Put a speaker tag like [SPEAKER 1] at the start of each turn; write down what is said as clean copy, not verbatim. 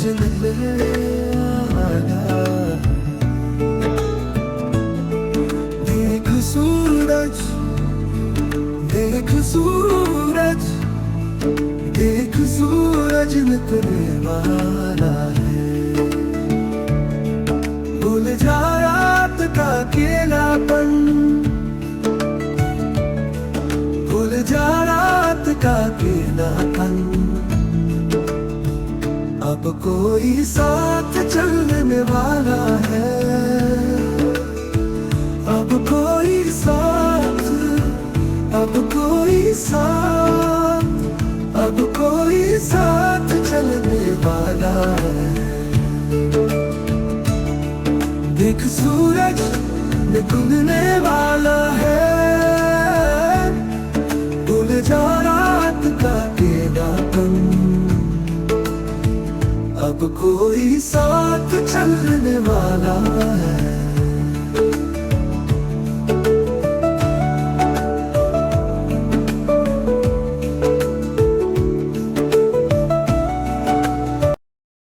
[SPEAKER 1] ले आया। देख सूरज, देख सूरज, देख सूरज निकलने वाला है। भूल जा रात का अकेलापन, भूल जा रात का अकेलापन। अब कोई साथ चलने वाला है, अब कोई साथ, अब कोई साथ, अब कोई साथ चलने वाला है। देख सूरज निकलने वाला है, भूल जा रात का अकेलापन। अब कोई साथ